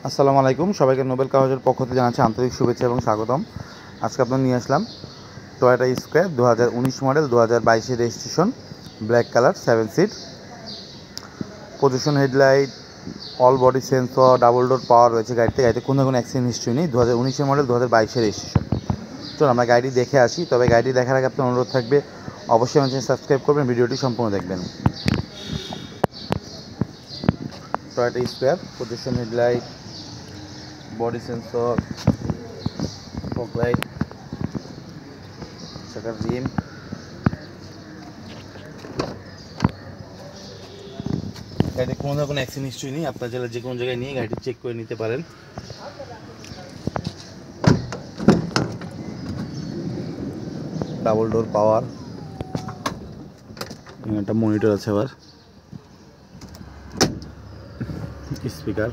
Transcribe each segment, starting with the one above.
আসসালামু আলাইকুম, সবাইকে নোবেল কাগজের পক্ষ থেকে জানাচ্ছি আন্তরিক শুভেচ্ছা এবং স্বাগতম। আজকে আপনার নিয়ে আসলাম Toyota Esquire 2019 model, 2022 registration, black colour, 7 seat, position headlight, all body sensor, double door power রয়েছে গাড়িতে কোনো অ্যাক্সিডেন্ট হিস্ট্রি নেই। 2019 মডেল, 2022 রেজিস্ট্রেশন। চলুন আমরা গাড়িটি দেখে আসি। তবে গাড়িটি দেখার আগে আপনার অনুরোধ থাকবে অবশ্যই আমার চ্যানেল সাবস্ক্রাইব করবেন, ভিডিওটি সম্পূর্ণ দেখবেন। Toyota square, position headlight, body sensor, fog light, চাকার রিম, গাড়িতে কোনো ধরনের অ্যাক্সিডেন্ট হিস্ট্রি নেই। আপনার জেলার যে কোনো জায়গায় নিয়ে গাড়িটি চেক করে নিতে পারেন। ডাবল ডোর পাওয়ার, একটা মনিটর আছে, আবার স্পিকার,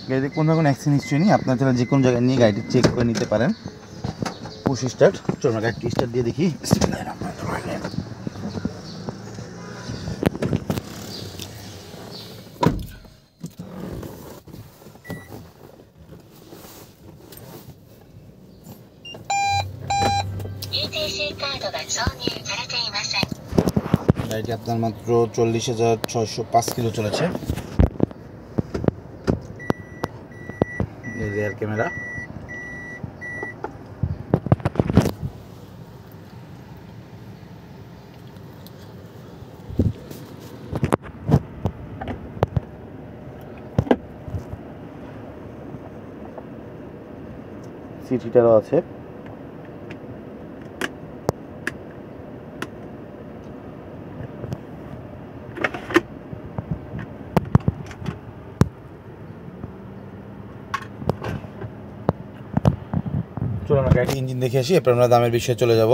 গাড়িতে কোনো ধরনের অ্যাক্সিডেন্ট হিস্ট্রি নেই। আপনার জেলার যে কোনো জায়গায় নিয়ে গাড়িটি চেক করে নিতে পারেন। পুশ স্টার্ট, চলুন গাড়িটি স্টার্ট দিয়ে দেখি। গাড়িটি আপনার মাত্র 40,605 কিলো চলেছে। রিয়ার ক্যামেরা, সিট হিটারও আছে। চলো আমরা গাড়িটি ইঞ্জিন দেখে আসি, এরপর আমরা দামের বিষয়ে চলে যাব।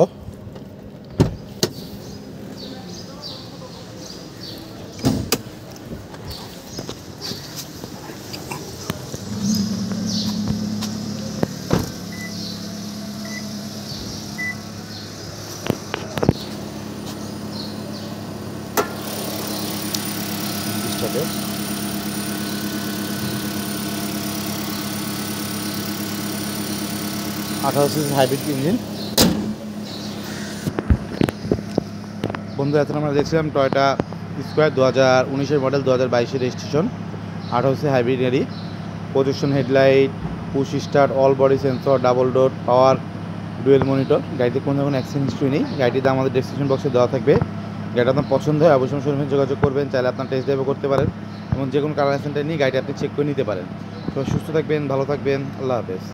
CC hybrid engine. বন্ধু, এখন আমরা দেখছিলাম Toyota Esquire 2019 model, 2022 registration, 18 hybrid গাড়ি, position headlight, push start, all body sensor, double door power, dual monitor. গাড়িতে কোনো ধরনের অ্যাক্সিডেন্ট হিস্ট্রি নেই। গাড়ির দাম আমাদের ডেসক্রিপশন বক্সে দেওয়া থাকবে। গাড়িটা আপনার পছন্দ হয় অবশ্যই শোরুমে যোগাযোগ করবেন। চাইলে আপনার টেস্ট ড্রাইভও করতে পারেন এবং যে কোনো কালার সেন্টার নিয়ে গাড়িটা আপনি চেক করে নিতে পারেন। তো সুস্থ থাকবেন, ভালো থাকবেন, আল্লাহ হাফেজ।